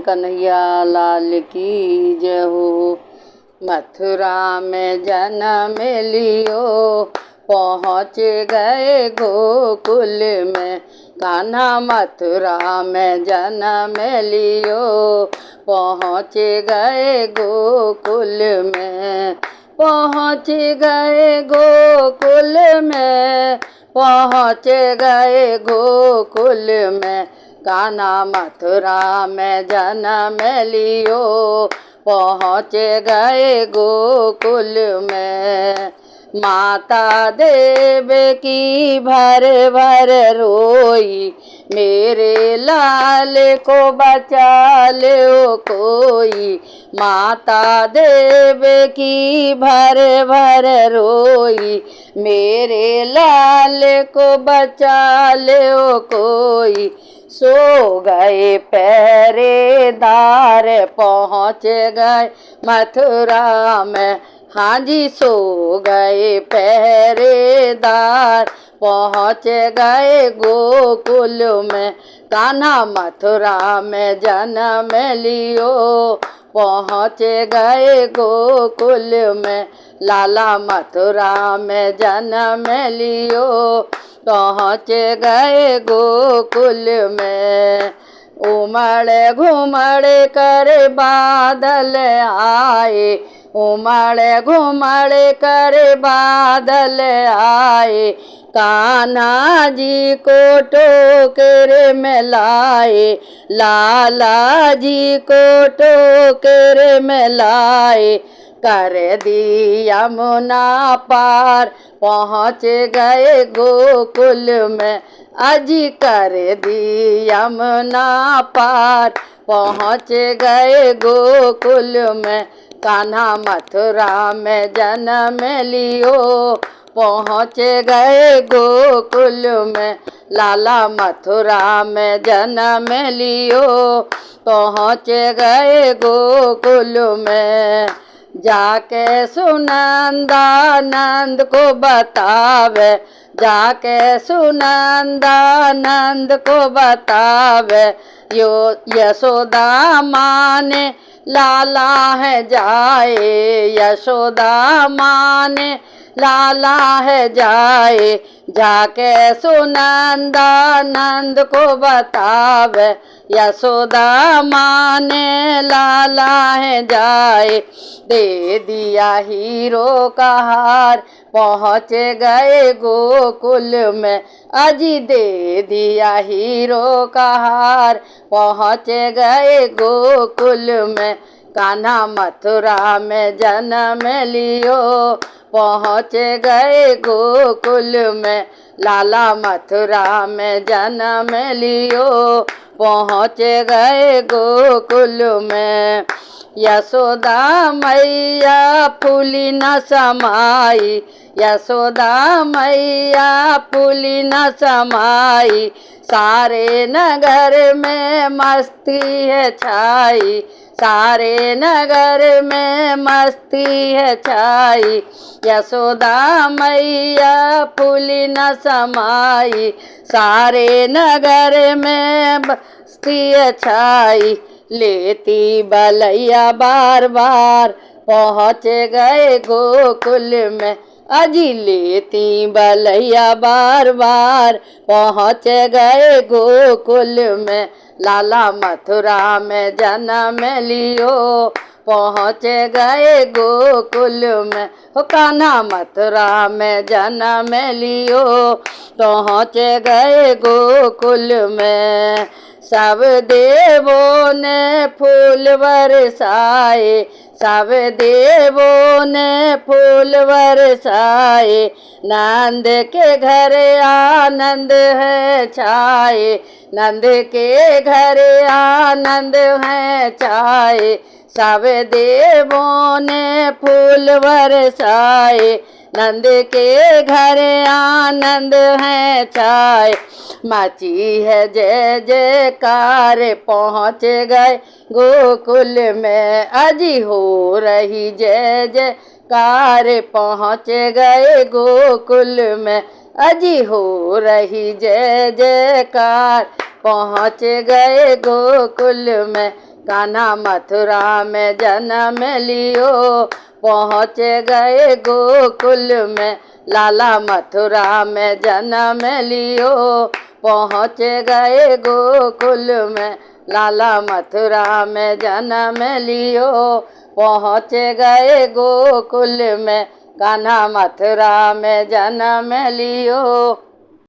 कन्हैया लाल की जय हो। मथुरा में जन्म लियो, पहुँच गए गोकुल में। कान्हा मथुरा में जन्म लियो, पहुँच गए गोकुल में। पहुँच गए गोकुल में, पहुँच गए गोकुल में। कान्हा मथुरा में जन्म लियो, पहुँच गए गोकुल में। माता देव की भर भर रोई, मेरे लाल को बचा लो कोई। माता देव की भर भर रोई, मेरे लाल को बचा लो कोई। सो गए पहरेदार, पहुँच गए मथुरा में। हाँ जी, सो गए पहरेदार, पहुँच गए गोकुल में। कान्हा मथुरा में जन्म लियो, पहुँच गए गोकुल में। लाला मथुरा में जन्म लियो, पहुँच गए गोकुल में। उमड़ घुमड़ कर बादल आए, उमड़ घुमड़ कर बादल आए। कान्हा जी को टोकर में लाए, लाला जी को टोकर में लाए। कर दी यमुना पार, पहुँच गए गोकुल में। अजी कर दी यमुना पार, पहुँच गए गोकुल में। कान्हा मथुरा में जन्म लियो, पहुँच गए गोकुल में। लाला मथुरा में जन्म लियो, पहुँच गए गोकुल में। जाके सुनंदा नंद को बतावे, जाके सुनंदा नंद को बतावे। यो यशोदा माने लाला है जाए, यशोदा माने लाला है जाए। जाके सुनंदा नंद को बतावे, यशोदा माने लाला है जाए। दे दिया हीरो का हार, पहुँच गए गोकुल में। अजी दे दिया हीरो का हार, पहुँच गए गोकुल में। कान्हा मथुरा में जन्म लियो, पहुँच गए गोकुल में। लाला मथुरा में जन्म लियो, पहुँच गए गोकुल में। यशोदा मैया फूली न समाई, यशोदा मैया फूली न समाई। सारे नगर में मस्ती है छाई, सारे नगर में मस्ती है छाई। यशोदा मैया फूली न समाई, सारे नगर में मस्ती है छाई। लेती बलैया बार बार, पहुँच गए गोकुल में। अजी लेती बलैया बार बार, पहुँच गए गोकुल में। लाला मथुरा में जन्म लियो, पहुँच गए गोकुल में। हो कान्हा मथुरा में जन्म लियो, पहुँच गए गोकुल में। सब देवों ने फूल बरसाए, सब देवों ने फूल बरसाए। नंद के घर आनंद है छाए, नंद के घर आनंद है छाए। सब देवों ने फूल बरसाए, नंद के घर आनंद है छाए। मची है जय जयकार, पहुँच गए गोकुल में। अजी हो रही जय जयकार, पहुँच गए गोकुल में। अजी हो रही जय जयकार, पहुँच गए गोकुल में। कान्हा मथुरा में जन्म लियो, पहुँच गए गोकुल में। लाला मथुरा में जन्म लियो, पहुँच गए गोकुल में। लाला मथुरा में जन्म लियो, पहुँच गए गोकुल में। कान्हा मथुरा में जन्म लियो।